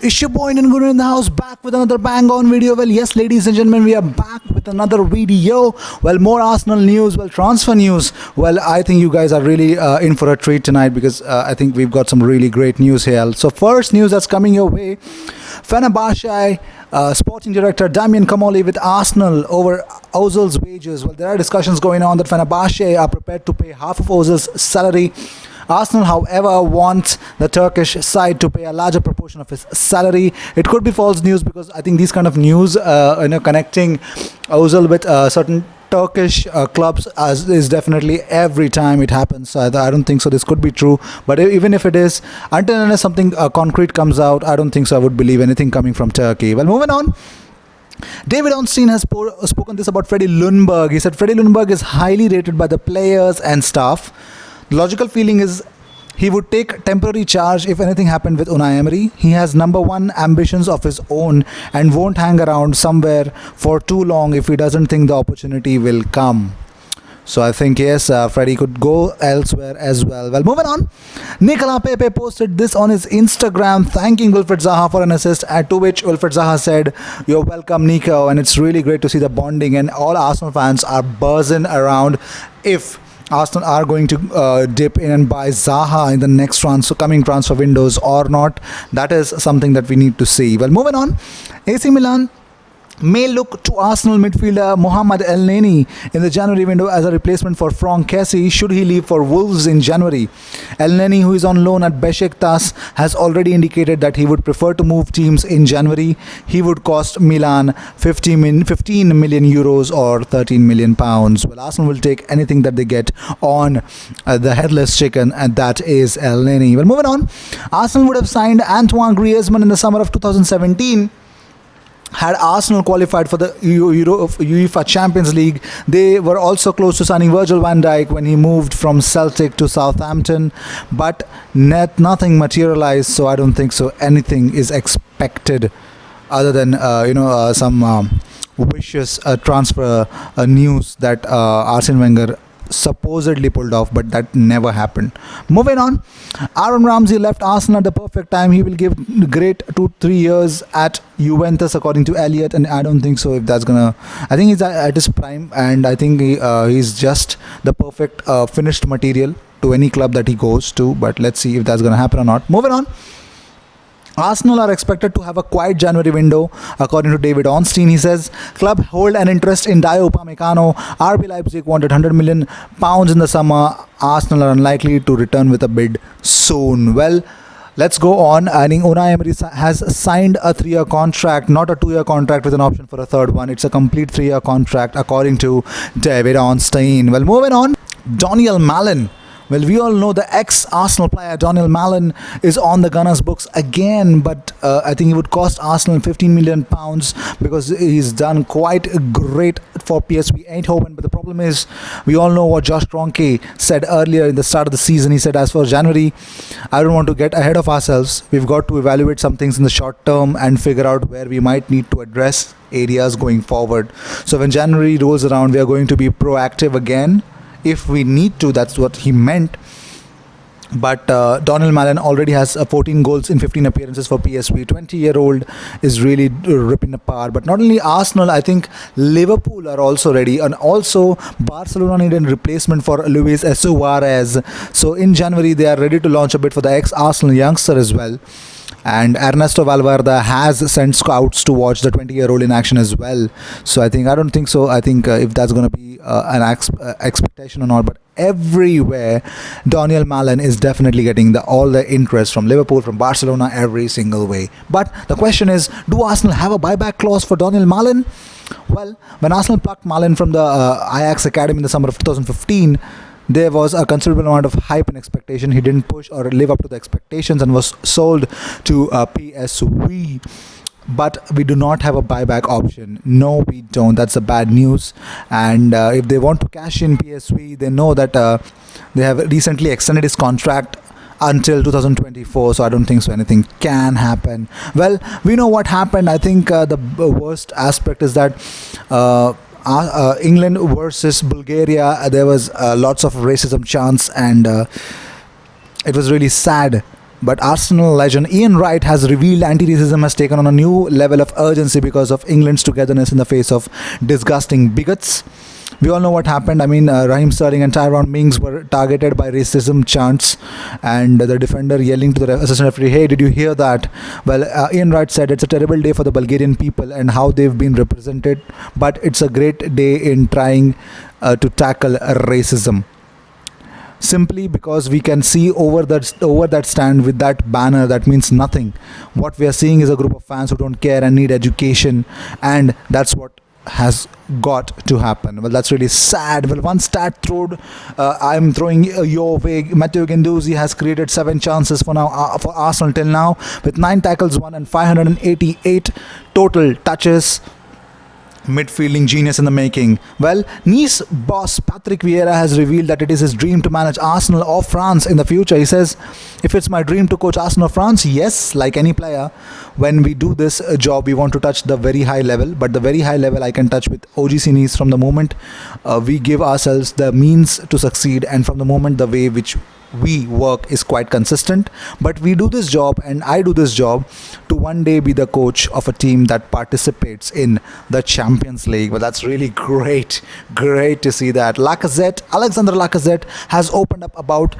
It's your boy and Gooner in the house, back with another bang on video. Well, yes, ladies and gentlemen, we are back with another video. Well, more Arsenal news, well, transfer news. Well, I think you guys are really in for a treat tonight because I think we've got some really great news here. So, first news that's coming your way, Fenerbahce sporting director Damian Kamoli with Arsenal over Ozil's wages. Well, there are discussions going on that Fenerbahce are prepared to pay half of Ozil's salary. Arsenal, however, wants the Turkish side to pay a larger proportion of his salary. It could be false news because I think these kind of news, connecting Ozil with certain Turkish clubs is definitely every time it happens. So I don't think so. This could be true, but even if it is, until unless something concrete comes out, I don't think so. I would believe anything coming from Turkey. Well, moving on. David Ornstein has spoken this about Freddie Ljungberg. He said Freddie Ljungberg is highly rated by the players and staff. The logical feeling is he would take temporary charge if anything happened with Unai Emery. He has number one ambitions of his own and won't hang around somewhere for too long if he doesn't think the opportunity will come. So I think, yes, Freddie could go elsewhere as well. Well, moving on. Nicola Pepe posted this on his Instagram, thanking Wilfried Zaha for an assist, to which Wilfried Zaha said, "You're welcome, Nico," and it's really great to see the bonding, and all Arsenal fans are buzzing around if Arsenal are going to dip in and buy Zaha in the next coming transfer windows or not. That is something that we need to see. Well, moving on. AC Milan may look to Arsenal midfielder Mohamed Elneny in the January window as a replacement for Franck Kessie should he leave for Wolves in January. Elneny, who is on loan at Besiktas, has already indicated that he would prefer to move teams in January. He would cost Milan 15 million euros or 13 million pounds. Well, Arsenal will take anything that they get on the headless chicken, and that is Elneny. Well, moving on. Arsenal would have signed Antoine Griezmann in the summer of 2017. Had Arsenal qualified for the UEFA Champions League. They were also close to signing Virgil van Dijk when he moved from Celtic to Southampton, but nothing materialized, so I don't think so anything is expected other than some vicious transfer news that Arsene Wenger supposedly pulled off, but that never happened. Moving on. Aaron Ramsey left Arsenal at the perfect time. He will give great 2-3 years at Juventus, according to Elliot, and I don't think so if that's gonna. I think he's at his prime, and I think he's just the perfect finished material to any club that he goes to, but let's see if that's gonna happen or not. Moving on. Arsenal are expected to have a quiet January window, according to David Ornstein. He says, club hold an interest in Dayot Upamecano. RB Leipzig wanted £100 million in the summer. Arsenal are unlikely to return with a bid soon. Well, let's go on. I think Unai Emery has signed a 3-year contract, not a 2-year contract with an option for a third one. It's a complete 3-year contract, according to David Ornstein. Well, moving on. Donyell Malen. Well, we all know the ex-Arsenal player Donyell Malen is on the Gunners' books again, but I think he would cost Arsenal £15 million because he's done quite great for PSV Eindhoven. But the problem is, we all know what Josh Kroenke said earlier in the start of the season. He said, as for January, I don't want to get ahead of ourselves. We've got to evaluate some things in the short term and figure out where we might need to address areas going forward. So when January rolls around, we are going to be proactive again if we need to. That's what he meant. But Donyell Malen already has 14 goals in 15 appearances for PSV. 20-year-old is really ripping apart. But not only Arsenal, I think Liverpool are also ready, and also Barcelona need a replacement for Luis Suarez. So in January they are ready to launch a bid for the ex-Arsenal youngster as well. And Ernesto Valverde has sent scouts to watch the 20-year-old in action as well. So I don't think so. I think if that's going to be an expectation or not, but everywhere Donyell Malen is definitely getting all the interest from Liverpool, from Barcelona, every single way. But the question is, do Arsenal have a buyback clause for Donyell Malen? Well, when Arsenal plucked Malen from the Ajax Academy in the summer of 2015, there was a considerable amount of hype and expectation. He didn't push or live up to the expectations and was sold to PSV. But we do not have a buyback option. No, we don't. That's the bad news. And if they want to cash in PSV, they know that they have recently extended his contract until 2024, so I don't think so anything can happen. Well, we know what happened. I think the worst aspect is that England versus Bulgaria, there was lots of racism chants, and it was really sad But Arsenal legend Ian Wright has revealed anti-racism has taken on a new level of urgency because of England's togetherness in the face of disgusting bigots. We all know what happened. I mean, Raheem Sterling and Tyrone Mings were targeted by racism chants, and the defender yelling to the assistant referee, "Hey, did you hear that?" Well, Ian Wright said it's a terrible day for the Bulgarian people and how they've been represented, but it's a great day in trying to tackle racism. Simply because we can see over that stand with that banner that means nothing. What we are seeing is a group of fans who don't care and need education, and that's what has got to happen. Well, that's really sad. Well, one stat thrown, I'm throwing your way. Matteo Guendouzi has created 7 chances for Arsenal till now, with 9 tackles won and 588 total touches. Midfielding genius in the making. Well, Nice boss Patrick Vieira has revealed that it is his dream to manage Arsenal or France in the future. He says, if it's my dream to coach Arsenal or France, yes, like any player, when we do this job, we want to touch the very high level, but the very high level I can touch with OGC Nice from the moment we give ourselves the means to succeed, and from the moment the way which we work is quite consistent. But we do this job, and I do this job to one day be the coach of a team that participates in the Champions League. Well, that's really great to see that. Alexander Lacazette has opened up about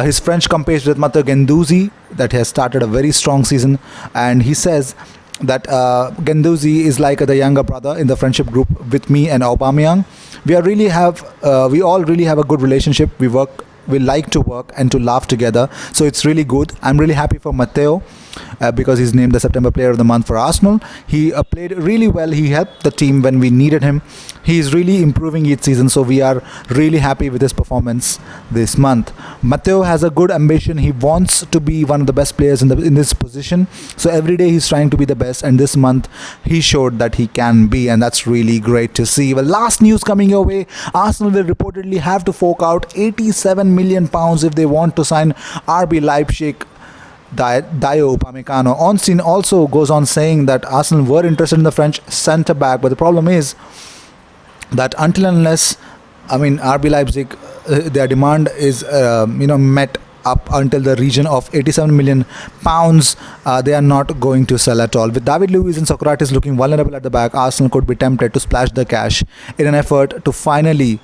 his French compatriot with Matteo Guendouzi, that has started a very strong season, and he says that Guendouzi is like the younger brother in the friendship group with me and Aubameyang. We all really have a good relationship. We like to work and to laugh together, so it's really good. I'm really happy for Matteo because he's named the September Player of the Month for Arsenal. He played really well. He helped the team when we needed him. He is really improving each season, so we are really happy with his performance this month. Matteo has a good ambition. He wants to be one of the best players in this position, so every day he's trying to be the best, and this month he showed that he can be, and that's really great to see. Well, last news coming your way: Arsenal will reportedly have to fork out £87 million if they want to sign RB Leipzig Dayot Upamecano. Onstein also goes on saying that Arsenal were interested in the French centre back, but the problem is that until and unless, RB Leipzig, their demand is met up until the region of £87 million, they are not going to sell at all. With David Luiz and Socrates looking vulnerable at the back, Arsenal could be tempted to splash the cash in an effort to finally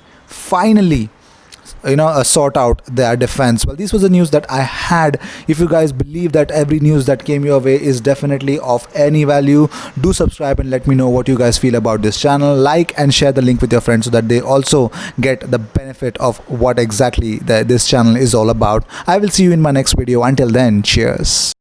sort out their defense. Well, this was the news that I had. If you guys believe that every news that came your way is definitely of any value, do subscribe and let me know what you guys feel about this channel. Like and share the link with your friends so that they also get the benefit of what exactly this channel is all about. I will see you in my next video. Until then, cheers.